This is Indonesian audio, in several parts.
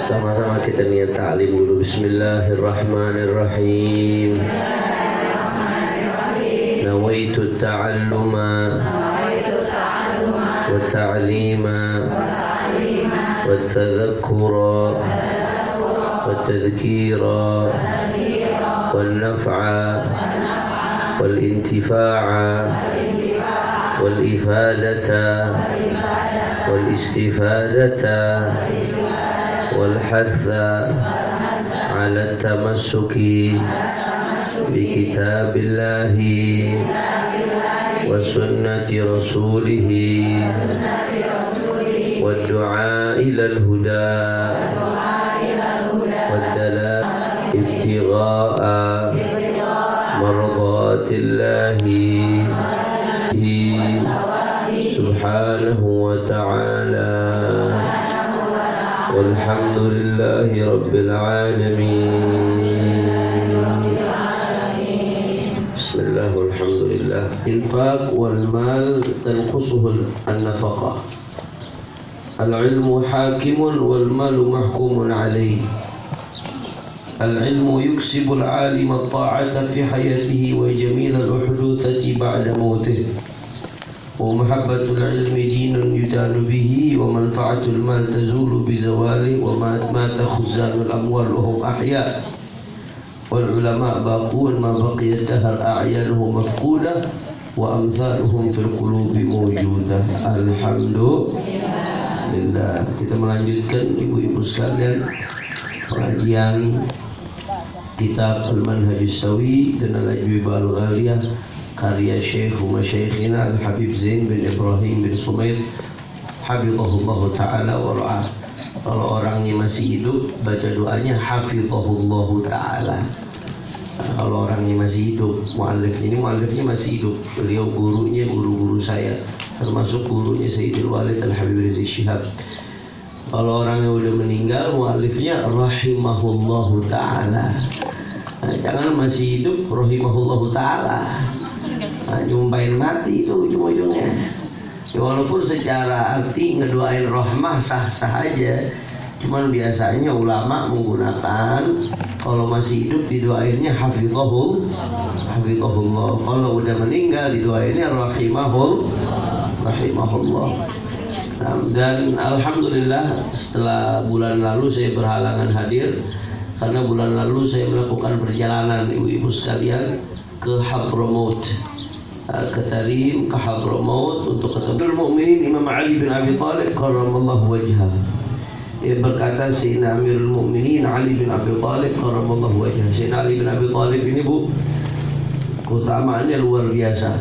Sama-sama kita niat ta'lim dulu. Bismillahirrahmanirrahim. Nawaitu ta'alluma wa ta'lima wa tadhakkura wa tadhkira wal naf'a wal intifa'a wal ifadata wal istifadata والحث على التمسك بكتاب الله وسنة رسوله والدعاء إلى الهدى والدلال ابتغاء مرضات الله سبحانه وتعالى والحمد لله رب العالمين. بسم الله والحمد لله. إنفاق والمال تنقصه النفقة. العلم حاكم والمال محكوم عليه. العلم يكسب العالم الطاعة في حياته وجميل الأحدوثة بعد موته. ومحبة العلم دين يدان به ومنفعة المال تزول بزواله ومات خزان الأموال وهم أحياء والعلماء باقون ما بقي الدهر أعيانهم مفقودة وأمثالهم في القلوب موجودة. Alhamdulillah. Kita melanjutkan ibu-ibu sekalian pengajian kitab Al-Manhajus Sawi dan Al-Ajwibah Al-Ghaliyah karya Syekh Masyayikhina Al-Habib Zain bin Ibrahim bin Sumaid Hafizahullah Ta'ala wa ra'ah. Kalau orangnya masih hidup, baca doanya Hafizahullah Ta'ala. Kalau orangnya masih hidup, muallifnya masih hidup. Beliau gurunya guru-guru saya, termasuk gurunya Sayyidul Walid Al-Habib Rizik Syihab. Kalau orangnya udah meninggal, muallifnya Rahimahullah Ta'ala. Nah, jangan masih hidup Rahimahullah Ta'ala. Nyumpahin mati itu ujung-ujungnya. Ya, walaupun secara arti ngedoain rahmah sah-sah aja, cuman biasanya ulama menggunakan kalau masih hidup didoainnya hafizahullah. Kalau udah meninggal didoainnya rahimahullah. Nah, dan alhamdulillah setelah bulan lalu saya berhalangan hadir karena bulan lalu saya melakukan perjalanan ibu-ibu sekalian ke Hadramaut, ke Tarim, ke Hadramaut untuk ketemu Mukminin Imam Ali bin Abi Thalib karramallahu wajhah. Ia berkata Sayyidina Amirul Mukminin Ali bin Abi Thalib karramallahu wajhah. Sayyidina Ali bin Abi Thalib ini Bu, keutamaannya luar biasa.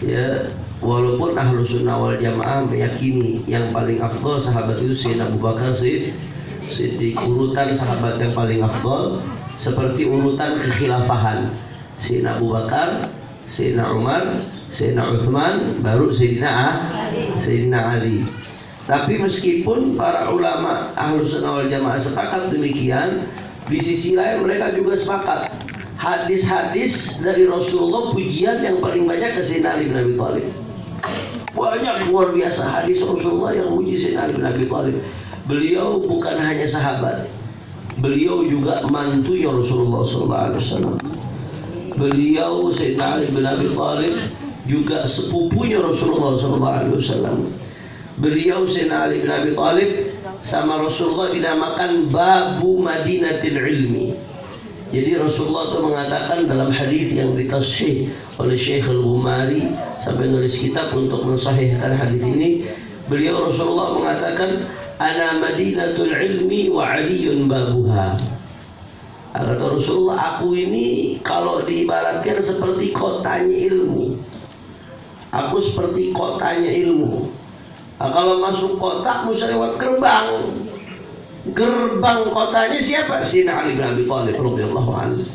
Ya, walaupun Ahlus Sunnah wal Jamaah meyakini yang paling afdal sahabat itu Sayyidina Abu Bakar Siddiq, urutan sahabat yang paling afdal seperti urutan kekhilafahan. Sayyidina Abu Bakar, Sayyidina Umar, Sayyidina Uthman, baru Sayyidina Ali. Tapi meskipun para ulama Ahlus Sunnah wal Jamaah sepakat demikian, di sisi lain mereka juga sepakat hadis-hadis dari Rasulullah pujian yang paling banyak ke Sayyidina Ali bin Abi Thalib. Banyak, luar biasa hadis Rasulullah yang puji Sayyidina Ali bin Abi Thalib. Beliau bukan hanya sahabat, beliau juga mantunya Rasulullah SAW. Beliau Sayyidina Ali bin Abi Thalib juga sepupunya Rasulullah SAW. Beliau Sayyidina Ali bin Abi Thalib sama Rasulullah dinamakan Babu Madinatil Ilmi. Jadi Rasulullah itu mengatakan dalam hadis yang ditashih oleh Syekh Al-Ghumari sampai nulis kitab untuk mensahihkan hadis ini, beliau Rasulullah mengatakan ana Madinatul Ilmi wa Aliyun babuha. Kata Rasulullah, aku ini kalau diibaratkan seperti kotanya ilmu. Aku seperti kotanya ilmu. Nah, kalau masuk kota mesti lewat gerbang. Gerbang kotanya siapa? Sayyidina Ali bin Abi Thalib radhiyallahu anhu.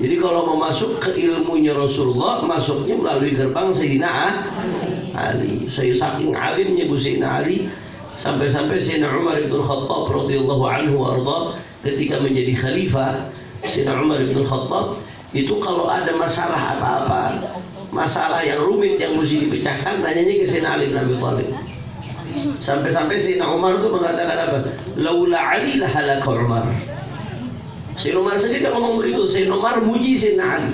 Jadi kalau mau masuk ke ilmunya Rasulullah, masuknya melalui gerbang Sayyidina Ali. Saya saking alimnya Bu Sayyidina Ali, sampai-sampai Sayyidina Umar bin Khattab radhiyallahu anhu warda ketika menjadi khalifah, Sayyidina Umar bin Khattab itu kalau ada masalah apa-apa, masalah yang rumit yang mesti dipecahkan, nanyanya ke Sayyidina Ali bin Abi Thalib. Sampai-sampai Sayyidina Umar itu mengatakan apa? Laula Ali la halaka Umar. Sayyidina Umar sendiri ngomong begitu. Sayyidina Umar muji Sayyidina Ali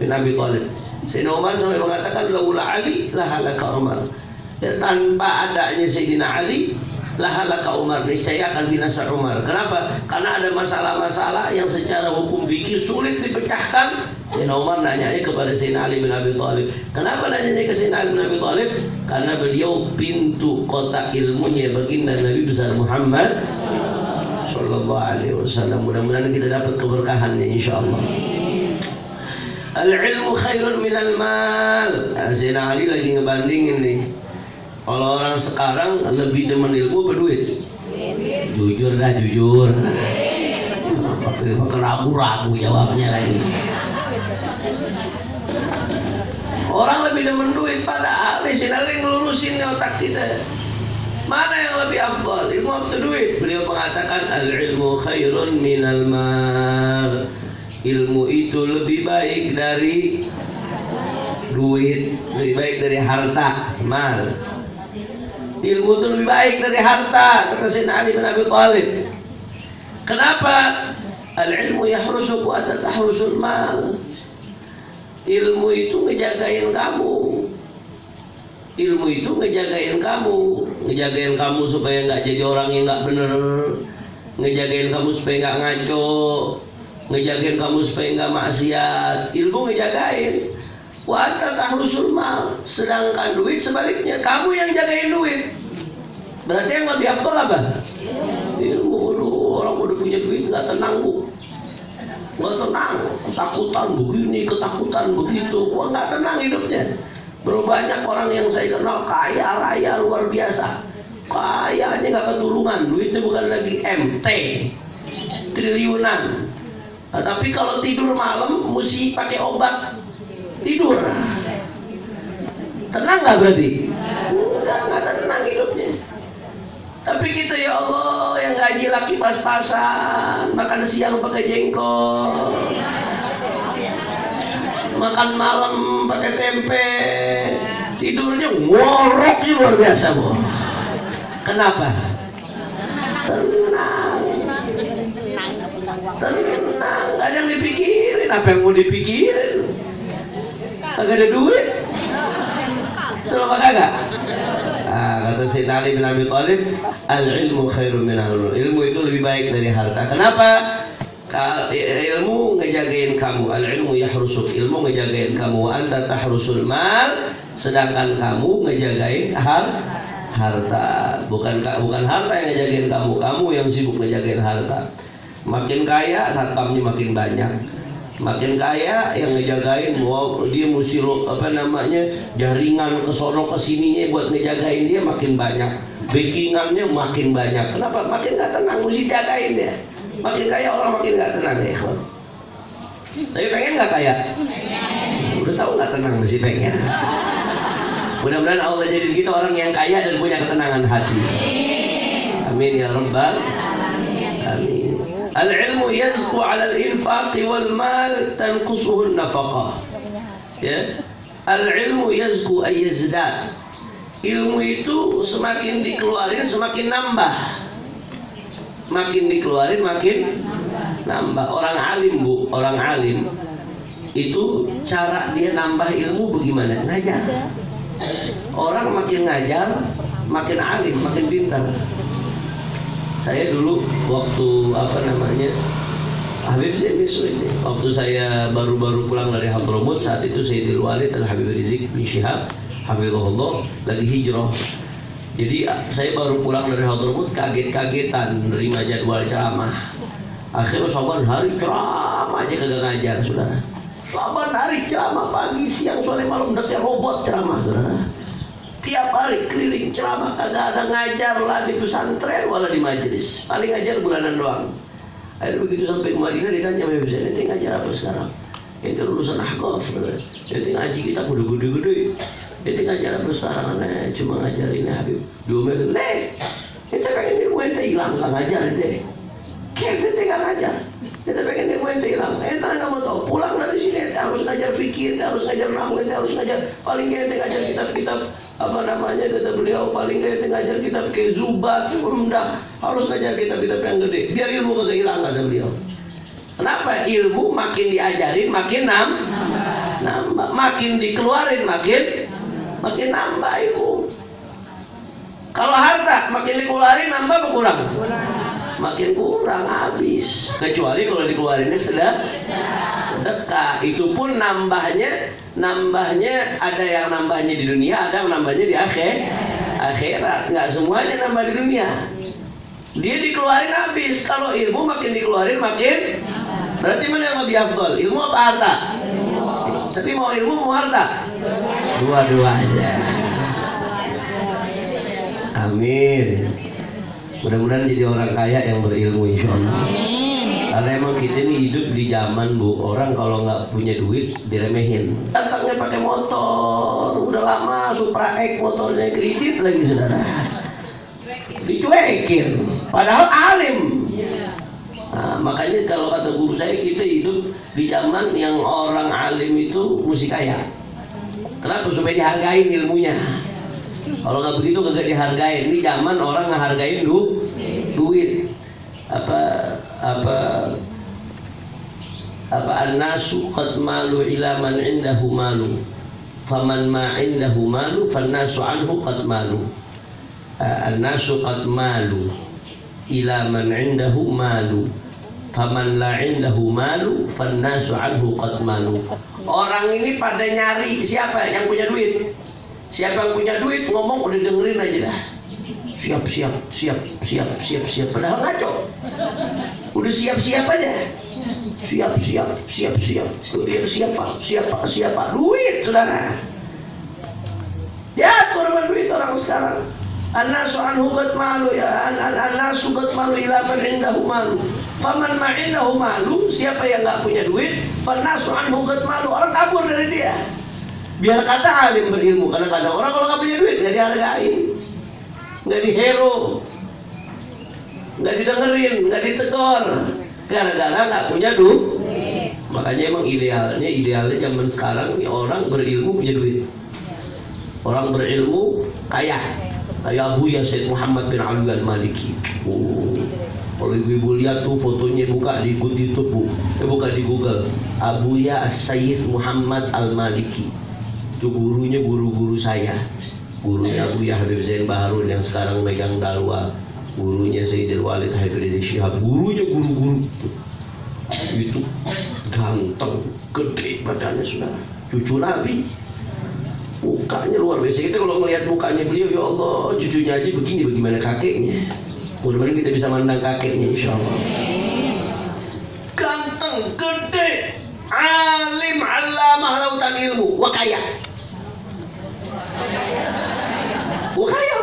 bin Abi Thalib. Sayyidina Umar sampai mengatakan laula Ali la halaka Umar. Ya, tanpa adanya Sayyidina Ali la halaka Umar, niscaya akan binasa Umar. Kenapa? Karena ada masalah-masalah yang secara hukum fikih sulit dipecahkan. Sayyidina Umar nanya kepada Sayyidina Ali bin Abi Thalib. Kenapa nanya ke Sayyidina Ali bin Abi Thalib? Karena beliau pintu kota ilmunya baginda Nabi besar Muhammad sallallahu alaihi wasallam. Mudah-mudahan kita dapat keberkahannya insyaallah. Al-ilmu khairun minal mal. Sayyidina Ali lagi ngebandingin nih. Kalau orang sekarang lebih demen ilmu apa duit? Jujur dah, jujur. Pakai ragu-ragu jawabnya lagi. Orang lebih demen duit, padahal di sini ngelurusin otak kita. Mana yang lebih afdal, ilmu atau duit? Beliau mengatakan al-ilmu khairun minal mal. Ilmu itu lebih baik dari duit, lebih baik dari harta, mal. Ilmu itu lebih baik dari harta, kata Sayyidina Ali bin Abi Thalib. Kenapa? Al-ilmu yahrusuku anta tahrusul mal. Ilmu itu ngejagain kamu. Ilmu itu ngejagain kamu supaya nggak jadi orang yang nggak bener, ngejagain kamu supaya nggak ngaco, ngejagain kamu supaya nggak maksiat. Ilmu ngejagain. Wa anta tahrusul mal, sedangkan duit sebaliknya, kamu yang jagain duit. Berarti yang lebih afdal apa? Ilmu. Orang udah punya duit nggak tenang bu, nggak tenang, ketakutan begini, ketakutan begitu, wah nggak tenang hidupnya. Berapa banyak orang yang saya kenal kaya raya luar biasa, kayanya nggak ketulungan, duitnya bukan lagi MT, triliunan. Nah, tapi kalau tidur malam mesti pakai obat tidur. Tenang nggak berarti? Nggak tenang hidupnya. Tapi kita ya Allah yang gaji laki pas-pasan, makan siang pakai jengkol, makan malam pakai tempe, tidurnya ngoroknya luar biasa bu. Kenapa? Tenang, gak ada yang dipikirin. Apa yang mau dipikirin? Kagak ada duit. Betul apa kagak? Kata Sayyidina Ali bin Abi Thalib, al-ilmu khairun minal mal. Ilmu itu lebih baik dari harta. Kenapa? Ilmu ngejagain kamu. Al-ilmu yahrusuk. Ilmu ngejagain kamu. Anta tahrusul mal. Sedangkan kamu ngejagain harta. Bukan harta yang ngejagain kamu. Kamu yang sibuk ngejagain harta. Makin kaya, satpamnya makin banyak. Makin kaya yang ngejagain, wow, dia mesti jaringan kesono kesininya buat ngejagain dia makin banyak, backingannya makin banyak. Kenapa? Makin gak tenang, mesti jagain dia. Makin kaya orang makin gak tenang ya ikhwan. Tapi pengen gak kaya? Udah tahu gak tenang, mesti pengen. Mudah-mudahan Allah jadiin kita orang yang kaya dan punya ketenangan hati. Amin ya rabbal alamin. Al-ilmu yazku 'ala al-infaq wal mal tanqusuhu an-nafaqah. Ya. Al-ilmu yazku ay yazdad. Ilmu itu semakin dikeluarin semakin nambah. Makin dikeluarin makin nambah. Orang alim bu, orang alim itu cara dia nambah ilmu bagaimana? Ngajar. Orang makin ngajar makin alim, makin pintar. Saya dulu waktu Habib Zain Misri, waktu saya baru-baru pulang dari Hadramut, saat itu Sayyidil Walid dan Habib Rizik bin Syihab hafizahullah lagi hijrah. Jadi saya baru pulang dari Hadramut, kaget-kagetan nerima jadwal ceramah. Akhirnya saban hari ceramah aja kagak ngajar, saudara. Saban hari ceramah pagi, siang, sore, malam, udah kayak robot ceramah, saudara. Tiap hari keliling ceramah, kagak ada ngajar lah di pesantren wala di majelis. Paling ngajar bulanan doang. Akhirnya begitu sampai ke Madinah ditanya sama saya, "Ente ngajar apa sekarang?" "Ente lulusan ahqaf." "Ente ngaji kitab udah gede-gede." "Ente ngajar apa sekarang?" "Nah, cuma ngajar ini Habib." Diomelin, "Ente pengen ilmu ente hilang, gak ngajar ente." Kevin tinggal ngajar. Kita pengen ilmu ente hilang. Kamu tahu, pulang dari sini ente harus ngajar fikih, ente harus ngajar nahu, ente harus ngajar. Paling nggak ente ngajar kitab-kitab apa namanya kata beliau. Paling nggak ente ngajar kitab kayak Zubat, Umdah. Harus ngajar kitab-kitab yang gede. Biar ilmu kagak hilang kata beliau. Kenapa? Ilmu makin diajarin makin nambah, makin dikeluarin makin nambah ilmu. Kalau harta makin dikeluarin nambah apa kurang? Makin kurang, habis. Kecuali kalau dikeluarinnya sedekah, itu pun nambahnya ada yang nambahnya di dunia, ada yang nambahnya di akhirat. Nggak semuanya nambah di dunia. Dia dikeluarin habis. Kalau ilmu makin dikeluarin makin. Berarti mana yang lebih afdol? Ilmu apa harta? Tapi mau ilmu mau harta? Dua-duanya. Amin. Mudah-mudahan jadi orang kaya yang berilmu, insya Allah. Karena emang kita ini hidup di zaman Bu, orang kalau nggak punya duit diremehin. Datangnya pakai motor, udah lama Supra X motornya kredit lagi saudara. Dicuekin, padahal alim. Nah, makanya kalau kata guru saya, kita hidup di zaman yang orang alim itu mesti kaya. Kenapa? Supaya dihargain ilmunya. Kalau nggak begitu kagak dihargain. Ini zaman orang ngehargain duit. Apa an-nasu qad malu ila man indahu malu. Faman ma indahu malu fan-nasu anhu qad malu. An-nasu qad malu ila man indahu malu. Faman la indahu malu fan-nasu anhu qad malu. Orang ini pada nyari siapa yang punya duit. Siapa yang punya duit ngomong udah dengerin aja dah. Siap. Padahal ngaco. Udah siap aja. Siap. Siapa? Duit, saudara. Diatur sama duit orang sekarang. An-nasu anhu qad malu ya. An-nasu qad malu ila man indahu malu. Faman ma indahu malu, siapa yang enggak punya duit, fan-nasu anhu qad malu. Orang kabur dari dia. Biar kata alim berilmu, karena kadang orang kalau nggak punya duit nggak dihargain, nggak dihero, nggak didengerin, nggak ditegur, gara-gara nggak punya duit. Makanya emang idealnya zaman sekarang ini orang berilmu punya duit, orang berilmu kaya, kayak Abuya Sayyid Muhammad bin Ali Al-Maliki. Kalau ibu-ibu lihat tuh fotonya, buka di YouTube Bu, buka di Google, Abuya Sayyid Muhammad Al-Maliki. Itu gurunya guru-guru saya, gurunya Abuya Habib Zain Baharun yang sekarang megang Darwa, gurunya Sayyidil Walid Habib Rizik Syihab, gurunya guru-guru itu ganteng, gede badannya saudara, cucu Nabi, mukanya luar biasa. Kita kalau melihat mukanya beliau, ya Allah, cucunya aja begini, bagaimana kakeknya. Mudah-mudahan kita bisa mandang kakeknya, insya Allah. Ganteng, gede, alim, alamah, lautan ilmu, wakaya. Wakaya.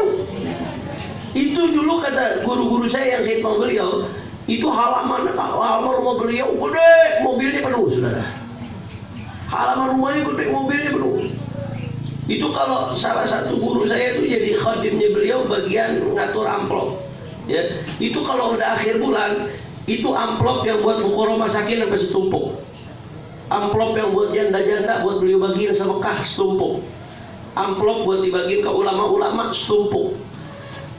Itu dulu kata guru-guru saya yang khidmah beliau, itu halaman rumah beliau gede, mobilnya penuh, saudara. Halaman rumahnya gede, mobilnya penuh. Itu kalau salah satu guru saya itu jadi khadimnya beliau bagian ngatur amplop. Ya, itu kalau udah akhir bulan, itu amplop yang buat fuqara masakin sampai setumpuk. Amplop yang buat janda-janda buat beliau bagiin sedekah setumpuk. Amplop buat dibagiin ke ulama-ulama setumpuk.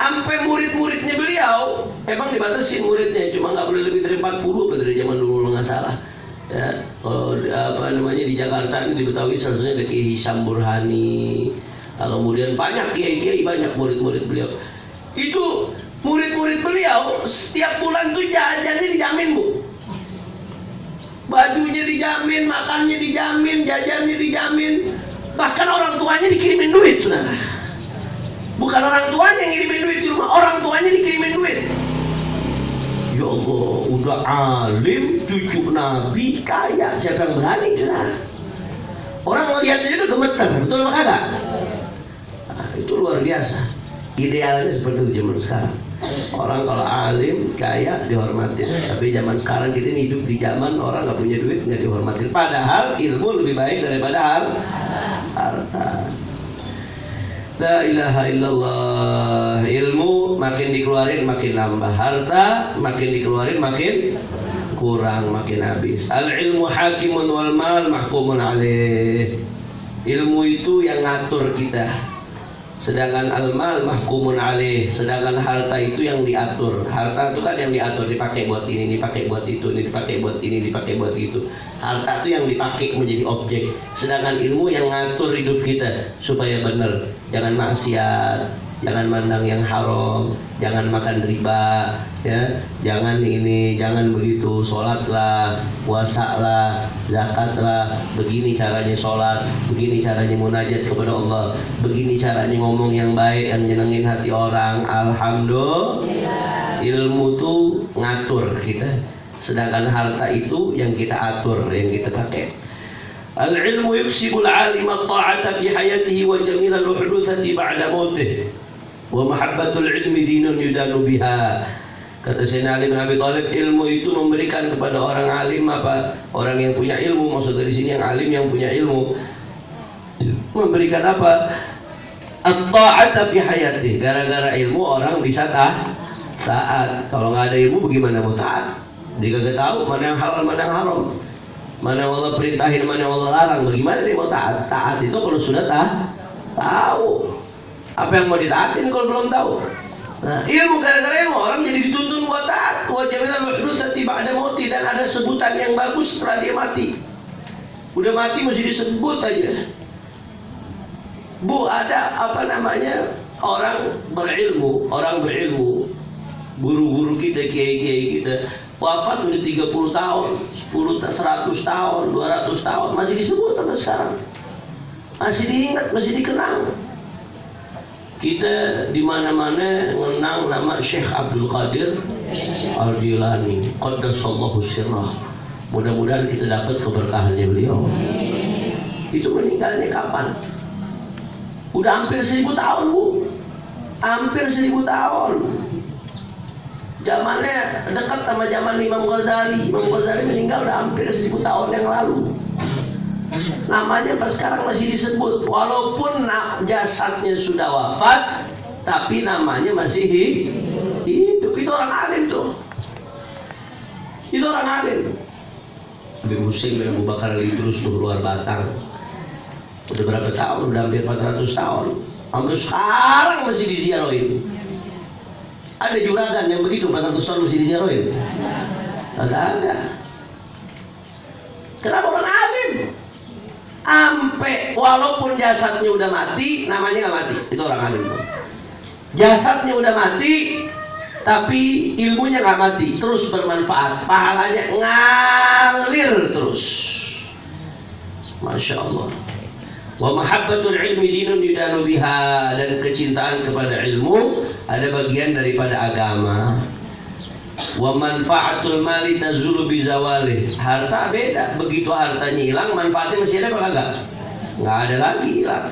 Sampai murid-muridnya beliau, emang dibatasin muridnya, cuma nggak boleh lebih dari 40 dari zaman dulu nggak salah. Ya, kalau di Jakarta, di Betawi seharusnya ada Kiai Hisam Burhani. Kemudian banyak kiai-kiai, banyak murid-murid beliau. Itu murid-murid beliau setiap bulan tuh jajannya dijamin Bu. Bajunya dijamin, makannya dijamin, jajannya dijamin. Bahkan orang tuanya dikirimin duit, saudara. Bukan orang tuanya yang ngirimin duit di rumah, orang tuanya dikirimin duit. Ya Allah, udah alim, cucu Nabi, kaya, siapa yang berani, saudara? Orang melihatnya itu gemeter, betul apa kagak? Nah, itu luar biasa. Idealnya seperti itu zaman sekarang. Orang kalau alim, kaya, dihormatin. Tapi zaman sekarang kita ini hidup di zaman orang nggak punya duit, nggak dihormatin. Padahal ilmu lebih baik daripada harta. La ilaha illallah. Ilmu makin dikeluarin makin nambah, harta makin dikeluarin makin kurang, makin habis. Al ilmu hakimun wal mal mahkumun alaih. Ilmu itu yang ngatur kita, sedangkan al-mal mahkumun alaih, sedangkan harta itu yang diatur. Harta itu kan yang diatur, dipakai buat ini, dipakai buat itu, ini dipakai buat ini, dipakai buat itu. Harta itu yang dipakai menjadi objek, sedangkan ilmu yang ngatur hidup kita supaya benar. Jangan maksiat, jangan mandang yang haram, jangan makan riba, ya, jangan ini, jangan begitu. Sholatlah, puasalah, zakatlah. Begini caranya sholat, begini caranya munajat kepada Allah, begini caranya ngomong yang baik yang nyenengin hati orang. Alhamdulillah. Ilmu tuh ngatur kita, sedangkan harta itu yang kita atur, yang kita pakai. Al-ilmu yuksibul alima ta'ata fi hayatihi wa jamilal uhduthati ba'da mautih wa mahabbatul ilmi dinun yudanu biha. Kata Sayyidina Ali bin Abi Thalib, ilmu itu memberikan kepada orang alim apa? Orang yang punya ilmu, maksud dari sini yang alim yang punya ilmu. Memberikan apa? At-ta'ata fi hayati. Gara-gara ilmu orang bisa taat. Kalau nggak ada ilmu bagaimana mau taat? Dia kagak tahu mana yang halal, mana yang haram, mana yang Allah perintahin, mana yang Allah larang. Bagaimana dia mau taat? Taat itu kalau sudah tahu. Apa yang mau ditaatin kalau belum tahu? Nah, ilmu, gara-gara ilmu orang jadi dituntun buat taat. Wa jamilal uhdutsati ba'da mauti, dan ada sebutan yang bagus setelah dia mati. Udah mati mesti disebut aja. Bu, ada apa namanya? Orang berilmu, guru-guru kita, kiai-kiai kita wafat udah 30 tahun, 100 tahun, 200 tahun masih disebut sampai sekarang. Masih diingat, masih dikenang. Kita di mana-mana mengenang nama Syekh Abdul Qadir Al-Jilani, qaddasallahu sirrah. Mudah-mudahan kita dapat keberkahannya beliau. Itu meninggalnya kapan? Udah hampir 1000 tahun, Bu. Hampir 1000 tahun. Zamannya dekat sama zaman Imam Ghazali. Imam Ghazali meninggal udah hampir 1000 tahun yang lalu. Namanya pas sekarang masih disebut, walaupun jasadnya sudah wafat, tapi namanya masih hidup. Itu orang alim tuh. Itu orang alim. Habib Hussein bin Abu Bakar Al-Idrus tuh keluar Batang. Udah berapa tahun? Udah hampir 400 tahun. Sampai sekarang masih disiaroin. Ada juragan yang begitu 400 tahun masih disiaroin? Ada. Kenapa orang alim? Sampai walaupun jasadnya udah mati, namanya nggak mati. Itu orang alim. Jasadnya udah mati, tapi ilmunya nggak mati, terus bermanfaat, pahalanya ngalir terus. Masya Allah. Wa mahabbatul ilmi dinun yudanu biha, dan kecintaan kepada ilmu ada bagian daripada agama. Wa manfaatul mali tazulu bizawalih. Harta beda, begitu hartanya hilang, manfaatnya masih ada apa enggak? Enggak ada lagi, hilang.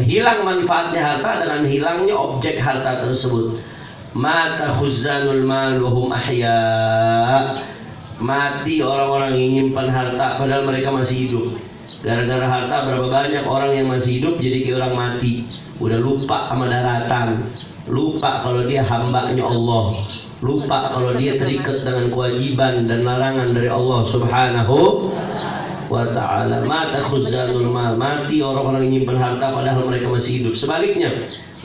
Hilang manfaatnya harta dengan hilangnya objek harta tersebut. Mata khuzzanul mal wa hum ahya. Mati orang-orang yang nyimpan harta padahal mereka masih hidup. Gara-gara harta berapa banyak orang yang masih hidup jadi kayak orang mati. Udah lupa sama daratan, lupa kalau dia hambanya Allah, lupa kalau dia terikat dengan kewajiban dan larangan dari Allah Subhanahu wa ta'ala. Mata khuzzanul mal, mati orang-orang yang nyimpan harta padahal mereka masih hidup. Sebaliknya,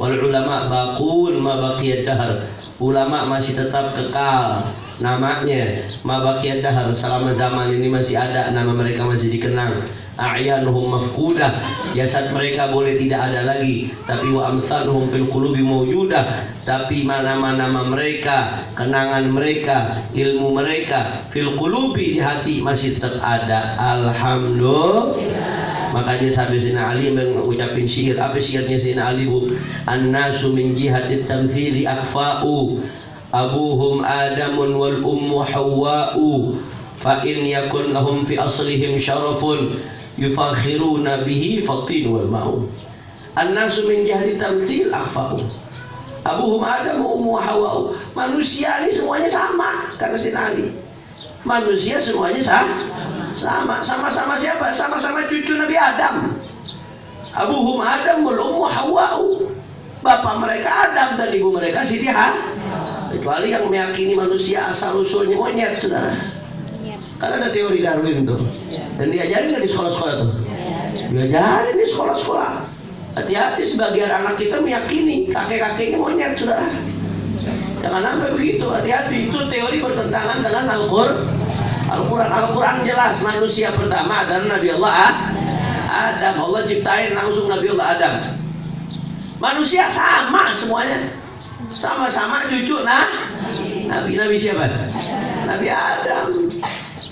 wal ulama baqun ma baqiyad dahr, ulama masih tetap kekal namanya, ma baqiyad dahr, selama zaman ini masih ada, nama mereka masih dikenang. A'yanuhum mafqudah, jasad mereka boleh tidak ada lagi, tapi wa amsaluhum fil qulubi mawjudah, tapi nama-nama mereka, kenangan mereka, ilmu mereka fil qulubi, di hati masih tetap ada. Alhamdulillah. Makanya sampai Sayyidina Ali mengucapin syair. Apa syairnya Sayyidina Ali, Bu? An-nasu min jihatit tamthili akhfa'u, abuhum adamun wal ummu hawwa'u, fa in yakun lahum fi aslihim syarafun yufakhiruna bihi fatin wal ma'u. An-nasu min jihati tamthil akhfa'u, abuhum adam wa ummu hawwa'u. Manusia ini semuanya sama, kata Sayyidina Ali. Manusia semuanya sama-sama siapa? Sama-sama cucu Nabi Adam. Abuhum adam wal ummu hawwa'u. Bapak mereka Adam dan ibu mereka Siti Hawa. Kecuali yang meyakini manusia asal usulnya monyet, saudara. Karena ada teori Darwin tuh. Dan diajarin nggak di sekolah-sekolah tuh? Diajarin di sekolah-sekolah. Hati-hati sebagian anak kita meyakini kakek-kakeknya monyet, saudara. Jangan sampai begitu, hati-hati. Itu teori bertentangan dengan Al-Quran. Al-Quran jelas manusia pertama adalah Nabi Allah Adam. Allah ciptain langsung Nabi Allah Adam. Manusia sama semuanya, sama-sama cucu Nabi siapa? Nabi Adam.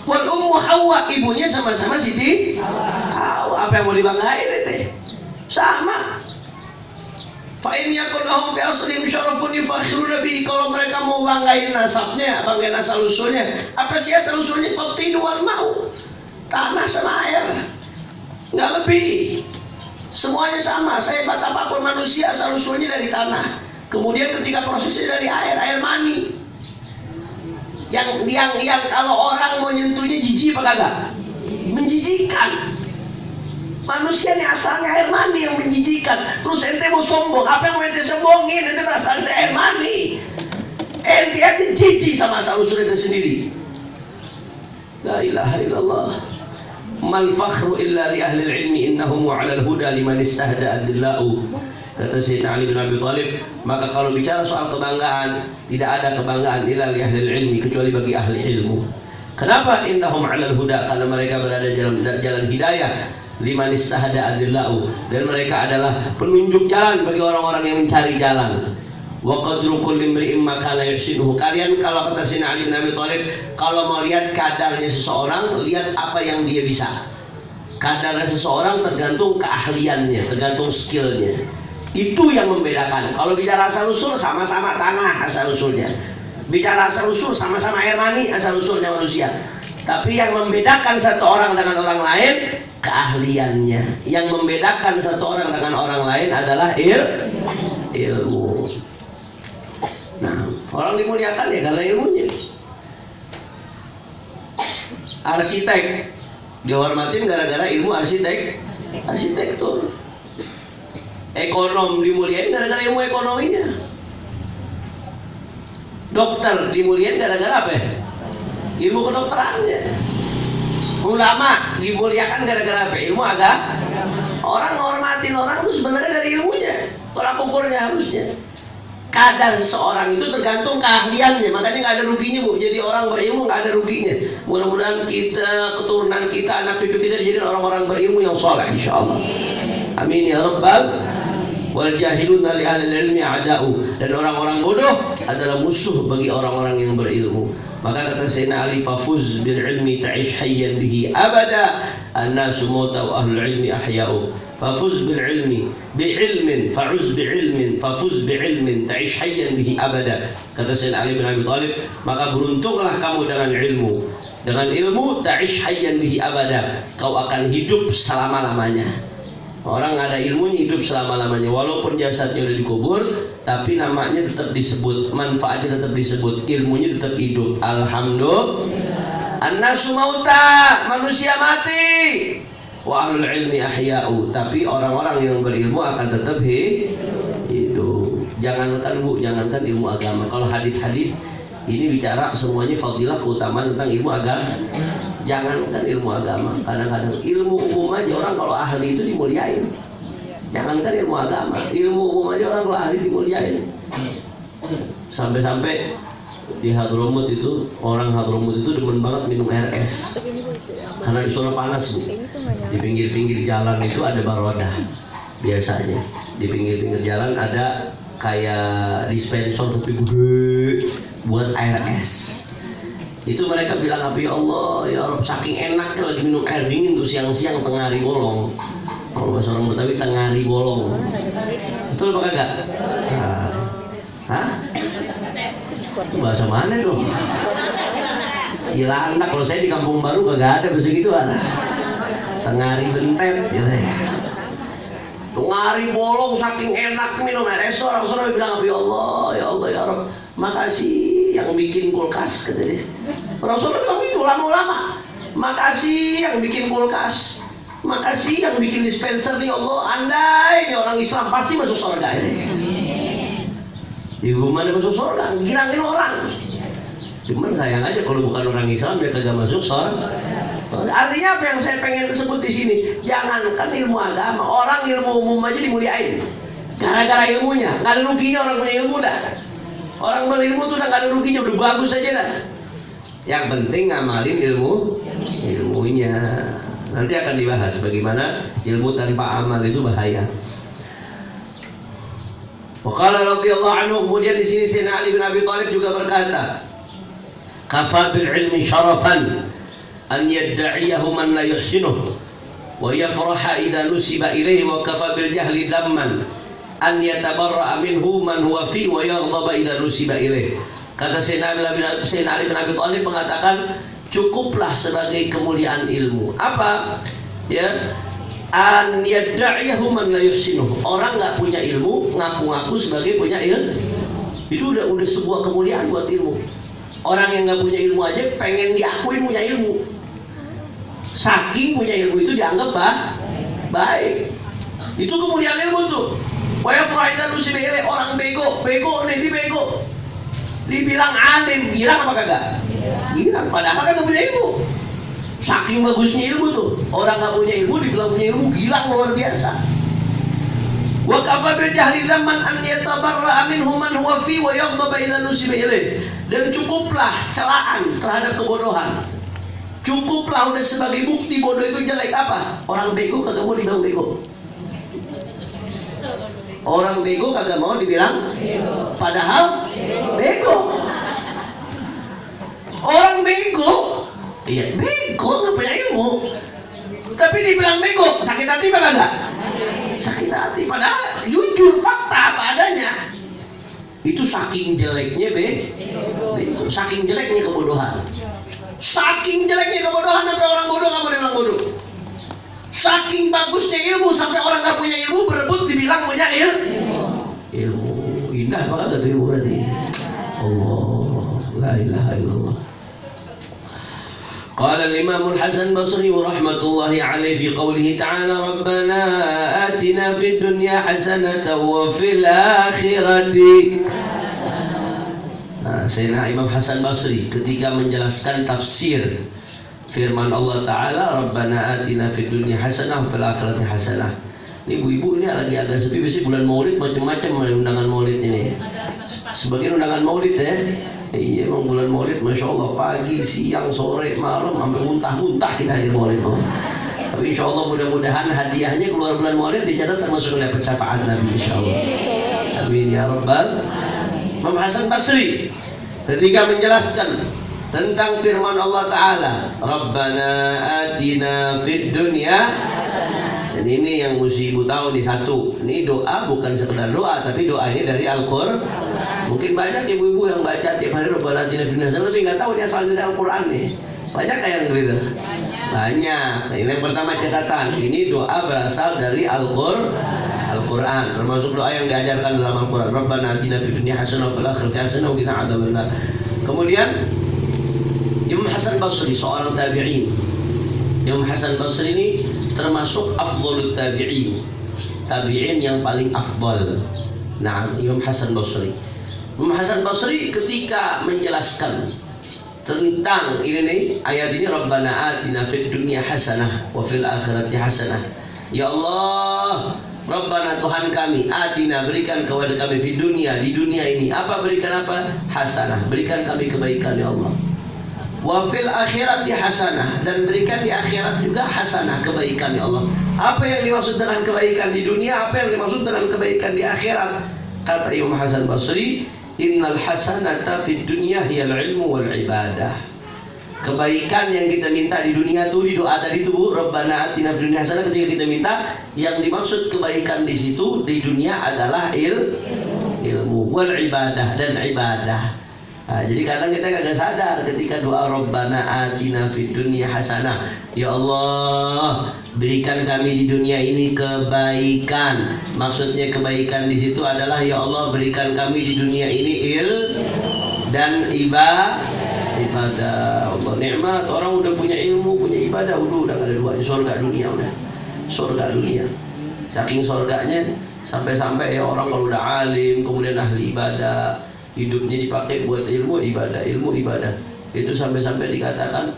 Wal ummu Hawa, ibunya sama-sama Siti Hawa. Apa yang mau dibanggain itu? Sama. Fa in yakun lahum fi aslim syarafun yafakhiru nabi. Kalau mereka mau banggain nasabnya, banggain asal usulnya, apa sih asal usulnya? Fatin wal mau, tanah sama air, nggak lebih. Semuanya sama, sehebat apapun manusia asal usulnya dari tanah. Kemudian ketika prosesnya dari air mani. Yang kalau orang mau nyentuhnya jijik apa kagak? Menjijikan. Manusia ini asalnya air mani yang menjijikan. Terus ente mau sombong, apa yang mau ente sombongin? Ente berasal dari air mani. Ente aja jijik sama asal usul ente sendiri. La ilaha illallah. Mal fakhru illa li ahli ilmi innahum 'ala al-huda liman istahda adillahu. Kata Sayyidina Ali bin Abi Thalib, maka kalau bicara soal kebanggaan, tidak ada kebanggaan illa li ahli ilmi, kecuali bagi ahli ilmu. Kenapa? Innahum 'ala al-huda, karena mereka berada dalam jalan hidayah. Liman istahda adillahu, dan mereka adalah penunjuk jalan bagi orang-orang yang mencari jalan. Wa qadru kulli imri'in ma kana yuhsinuhu. Kalian kalau kata Sayyidina Ali bin Abi Thalib, kalau mau lihat kadarnya seseorang, lihat apa yang dia bisa. Kadarnya seseorang tergantung keahliannya, tergantung skillnya. Itu yang membedakan. Kalau bicara asal usul, sama-sama tanah asal usulnya. Bicara asal usul, sama-sama air mani asal usulnya manusia. Tapi yang membedakan satu orang dengan orang lain, keahliannya. Yang membedakan satu orang dengan orang lain adalah ilmu. Nah, orang dimuliakan ya karena ilmunya. Arsitek dihormatin gara-gara ilmu arsitektur. Ekonom dimuliain gara-gara ilmu ekonominya. Dokter dimuliain gara-gara apa ya? Ilmu kedokterannya. Ulama dimuliakan gara-gara apa? Ilmu agama. Orang menghormatin orang itu sebenarnya dari ilmunya. Tolak ukurnya harusnya. Kadar seseorang itu tergantung keahliannya. Makanya nggak ada ruginya, Bu. Jadi orang berilmu nggak ada ruginya. Mudah-mudahan kita, keturunan kita, anak cucu kita jadi orang-orang berilmu yang soleh, insyaallah. Amin ya rabbal. Wal jahiluna li ahli ilmi a'da'u. Dan orang-orang bodoh adalah musuh bagi orang-orang yang berilmu. Maka kata Sayyidina Ali, fafuz bil ilmi ta'ish hayyan bihi abada, an-nasu mauta wa ahlul ilmi ahya'u. Fafuz bil ilmi bi'ilmin fa'uz bi'ilmin fafuz bi'ilmin ta'ish hayyan bihi abada. Kata Sayyidina Ali bin Abi Thalib, maka beruntunglah kamu dengan ilmu. Dengan ilmu ta'ish hayyan bihi abada, kau akan hidup selama-lamanya. Orang ada ilmunya hidup selama-lamanya. Walaupun jasadnya udah dikubur, tapi namanya tetap disebut, manfaatnya tetap disebut, ilmunya tetap hidup. Alhamdulillah. An-nasu mauta, manusia mati. Wa ahlul ilmi ahya'u, tapi orang-orang yang berilmu akan tetap hidup. Jangankan Bu, jangankan ilmu agama. Kalau hadis-hadis ini bicara semuanya fadilah, keutamaan tentang ilmu agama. Jangankan ilmu agama, kadang-kadang ilmu umum aja orang kalau ahli itu dimuliain. Jangankan ilmu agama, ilmu umum aja orang kalau ahli dimuliain. Sampai-sampai di Hadramut itu, orang Hadramut itu demen banget minum air es. Karena di sana panas, Bu. Di pinggir-pinggir jalan itu ada barodah. Biasanya di pinggir-pinggir jalan ada kayak dispenser tapi gede buat air es. Itu mereka bilang apa, ya Allah, ya Rabb, saking enaknya lagi minum air dingin tuh siang-siang tengah hari bolong. Kalau bahasa orang Betawi tengah hari bolong. Betul apa kagak? Hah? Itu bahasa mana tuh? Gila anak, kalau saya di Kampung Baru kagak ada bahasa gitu anak. Tengah hari bentet gitu ya. Tengah hari bolong saking enak minum air es, orang-orang bilang apa, ya Allah, ya Allah, ya Rabb, makasih yang bikin kulkas, kata dia. Rasulullah bilang itu, lama-lama. Makasih yang bikin kulkas, makasih yang bikin dispenser nih Allah. Andai ini orang Islam pasti masuk surga ini. Gimana masuk surga? Girangin orang. Cuman sayang aja kalau bukan orang Islam dia kagak masuk surga. Artinya apa yang saya pengen sebut di sini? Jangankan ilmu agama, orang ilmu umum aja dimuliain. Gara-gara ilmunya, nggak ada ruginya orang punya ilmu dah. Orang berilmu tuh udah nggak ada ruginya, udah bagus aja dah. Yang penting ngamalin ilmunya. Nanti akan dibahas bagaimana ilmu tanpa amal itu bahaya. Waqala radhiyallahu anhu, kemudian di sini Sayyidina Ali bin Abi Thalib juga berkata, "Kafa bil ilmi syarafan an yadda'iyahu man la yuhsinuhu wa yafraha idza nusiba ilayhi wa kafa bil jahli dhamman an yatabarra'a minhu man huwa fi wa yaghdaba idza nusiba ilayhi." Kata Sayyidina Ali bin Abi Thalib mengatakan, cukuplah sebagai kemuliaan ilmu. Apa? Ya, an yadda'iyahu man la yuhsinuhu. Orang nggak punya ilmu ngaku-ngaku sebagai punya ilmu. Itu udah sebuah kemuliaan buat ilmu. Orang yang nggak punya ilmu aja pengen diakui punya ilmu. Saking punya ilmu itu dianggap baik. Itu kemuliaan ilmu tuh. Wa yafra'idan usibile, orang bego nih, dia bego. Dibilang alim, girang apa kagak? Girang, padahal kan punya ilmu. Saking bagusnya ilmu tuh. Orang nggak punya ilmu dibilang punya ilmu, girang luar biasa. Wa kafa bil jahli zaman an yatabarra'a minhu man huwa fi wa yaghdaba idza nusiba ilaih. Dan cukuplah celaan terhadap kebodohan. Cukuplah udah sebagai bukti bodoh itu jelek apa? Orang bego kagak mau dibilang bego. Orang bego kagak mau dibilang padahal bego. Orang bego, iya bego nggak punya ilmu, tapi dibilang bego, sakit hati apa enggak? Sakit hati, padahal jujur fakta apa adanya. Itu saking jeleknya bego, saking jeleknya kebodohan. Saking jeleknya kebodohan sampai orang bodoh nggak mau dibilang bodoh. Saking bagusnya ilmu sampai orang nggak punya ilmu berebut dibilang punya ilmu. Indah banget itu ilmu berarti. Allah, la ilaha illallah. Qala al-Imam al-Hasan Basri rahmatullahi alaihi fi qawlihi ta'ala, Rabbana atina fid dunya hasanatan wa fil akhirati. Sayyidina Imam Hasan Basri ketika menjelaskan tafsir firman Allah Ta'ala, Rabbana atina fid dunya hasanah wa fil akhirati hasanah. Ini ibu-ibu ini lagi agak sepi, biasanya bulan maulid macam-macam undangan maulid ini. Sebagian undangan maulid ya. Iya, emang bulan maulid Masya Allah pagi, siang, sore, malam sampai muntah-muntah kita hadir maulid. Tapi insya Allah mudah-mudahan hadiahnya keluar bulan maulid dicatat termasuk dapat syafaat Nabi insya Allah. Amin ya Rabbal. Imam Hasan Basri ketika menjelaskan tentang firman Allah Ta'ala, Rabbana atina fid dunya. Dan ini yang mesti ibu tahu nih, satu, ini doa bukan sekedar doa, tapi doa ini dari Al-Qur'an. Mungkin banyak ibu-ibu yang baca tiap hari Rabbana atina fid dunya, tapi nggak tahu ini asal dari Al-Qur'an nih. Banyak kayak yang gitu? Banyak. Nah, ini yang pertama catatan, ini doa berasal dari Al-Qur'an, termasuk doa yang diajarkan dalam Al-Qur'an. Rabbana atina fid dunya hasanah wa fil akhirati hasanah wa qina adzabannar. Kemudian Imam Hasan Basri seorang tabi'in. Imam Hasan Basri ini termasuk afdhalut tabi'in. Tabi'in yang paling afdal. Nah, Imam Hasan Basri. Imam Hasan Basri ketika menjelaskan tentang ini nih, ayat ini, Rabbana atina fid dunya hasanah wa fil akhirati hasanah. Ya Allah, Rabbana Tuhan kami, atina berikan kepada kami fid dunya, di dunia ini. Apa berikan apa? Hasanah, berikan kami kebaikan ya Allah. Wa fil akhirati hasanah, dan berikan di akhirat juga hasanah, kebaikan ya Allah. Apa yang dimaksud dengan kebaikan di dunia, apa yang dimaksud dengan kebaikan di akhirat? Kata Imam Hasan Basri, innal hasanata fid dunya hiyal ilmu wal ibadah. Kebaikan yang kita minta di dunia tuh, di doa tadi tuh, Rabbana atina fid dunya hasanah, ketika kita minta, yang dimaksud kebaikan di situ di dunia adalah ilmu wal ibadah, dan ibadah. Nah, jadi kadang kita gak sadar ketika doa Rabbana atina fid dunya hasanah, ya Allah berikan kami di dunia ini kebaikan. Maksudnya kebaikan di situ adalah ya Allah berikan kami di dunia ini dan ibadah. Allah nikmat, orang udah punya ilmu, punya ibadah, udah gak ada dua, surga dunia udah. Surga dunia. Saking surganya Sampai-sampai ya orang kalau udah alim, kemudian ahli ibadah, hidupnya dipakai buat ilmu ibadah. Itu sampai-sampai dikatakan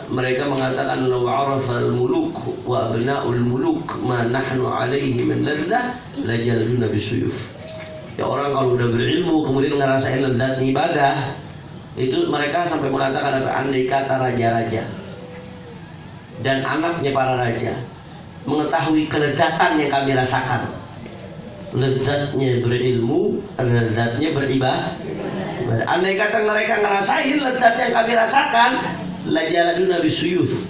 mereka mengatakan law arafal muluk wa abnaul muluk ma nahnu alaihi min ladzah lajaluna bisuyuf. Ya orang kalau udah berilmu kemudian ngerasain lezat ibadah, itu mereka sampai mengatakan apa? Andai kata raja-raja dan anaknya para raja mengetahui kelezatan yang kami rasakan, lezatnya berilmu, lezatnya beribadah. Andai kata mereka ngerasain lezat yang kami rasakan, lajaladuna bisuyuf,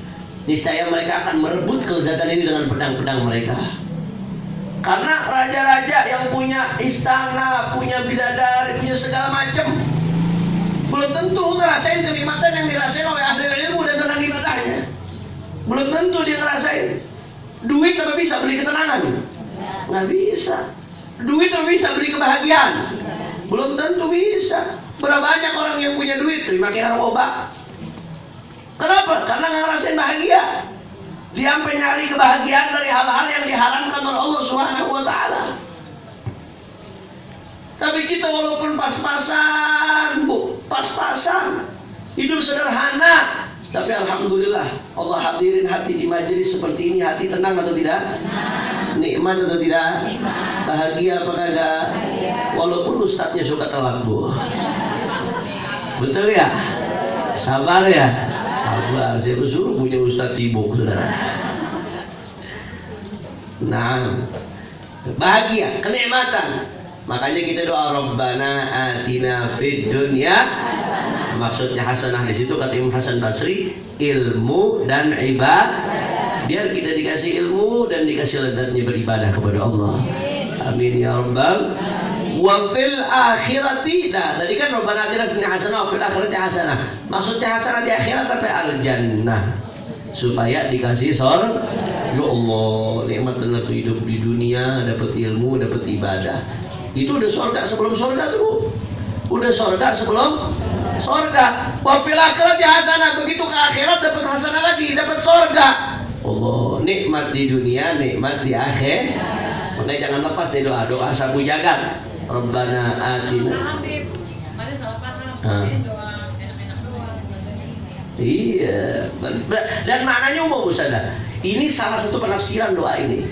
niscaya mereka akan merebut kelezatan ini dengan pedang-pedang mereka. Karena raja-raja yang punya istana, punya bidadari, punya segala macam, belum tentu ngerasain kenikmatan yang dirasain oleh ahli ilmu dan dengan ibadahnya. Belum tentu dia ngerasain. Duit apa bisa beli ketenangan? Nggak bisa. Duit apa bisa beli kebahagiaan? Belum tentu bisa. Berapa banyak orang yang punya duit makin narkoba? Kenapa? Karena nggak ngerasain bahagia. Dia sampai nyari kebahagiaan dari hal-hal yang diharamkan oleh Allah Subhanahu wa Ta'ala. Tapi kita walaupun pas-pasan, Bu, pas-pasan, hidup sederhana, tapi alhamdulillah Allah hadirin hati di majelis seperti ini, hati tenang atau tidak? Nikmat atau tidak? Bahagia apa kagak? Walaupun ustadznya suka telat, Bu. Betul ya? Sabar ya? Sabar, saya bersuruh punya ustadz sibuk, saudara. Nah, bahagia, kenikmatan. Makanya kita doa Rabbana atina fid dunya. Maksudnya hasanah di situ kata Imam Hasan Basri, ilmu dan ibadah. Biar kita dikasih ilmu dan dikasih lezatnya beribadah kepada Allah. Amin ya rabbal. Wa fil akhirati. Nah, tadi kan Rabbana atina fid dunya hasanah wa fil akhirati hasanah. Maksudnya hasanah di akhirat tapi al jannah. Supaya dikasih surga. Ya Allah, nikmat dan hidup di dunia, dapat ilmu, dapat ibadah. Itu udah surga sebelum surga tuh. Udah surga sebelum surga. Wa fil akhirati hasanah, begitu ke akhirat dapat hasanah lagi, dapat surga. Allah, nikmat di dunia, nikmat di akhir. Makanya jangan lepas nih doa sapu jagat. Rabbana atina. Iya, dan maknanya umum Ustazah. Ini salah satu penafsiran doa ini.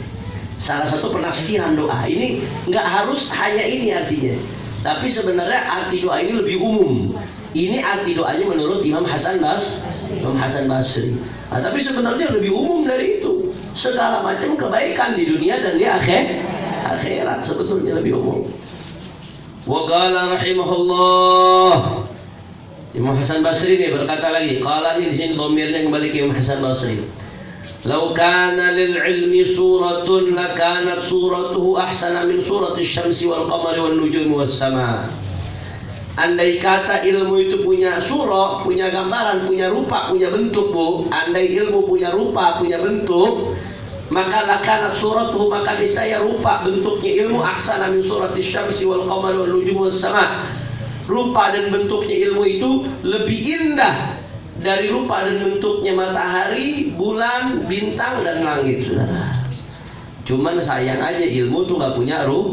Salah satu penafsiran doa ini nggak harus hanya ini artinya. Tapi sebenarnya arti doa ini lebih umum. Ini arti doanya menurut Imam Hasan Basri. Nah, tapi sebenarnya lebih umum dari itu. Segala macam kebaikan di dunia dan di akhirat sebetulnya lebih umum. Wa qala rahimahullah. Imam Hasan Basri ini berkata lagi, qala ini di sini dhamirnya kembali ke Imam Hasan Basri. Lau kana lil ilmi suratun lakanat suratuhu ahsana min surati syamsi wal qamari wal nujumi was sama. Andai kata ilmu itu punya surah, punya gambaran, punya rupa, punya bentuk, Bu. Andai ilmu punya rupa, punya bentuk, maka lakanat suratuhu, maka niscaya rupa bentuknya ilmu ahsana min surati syamsi wal qamari wal nujumi was sama. Rupa dan bentuknya ilmu itu lebih indah dari rupa dan bentuknya matahari, bulan, bintang, dan langit, saudara. Cuman sayang aja ilmu tuh gak punya rupa.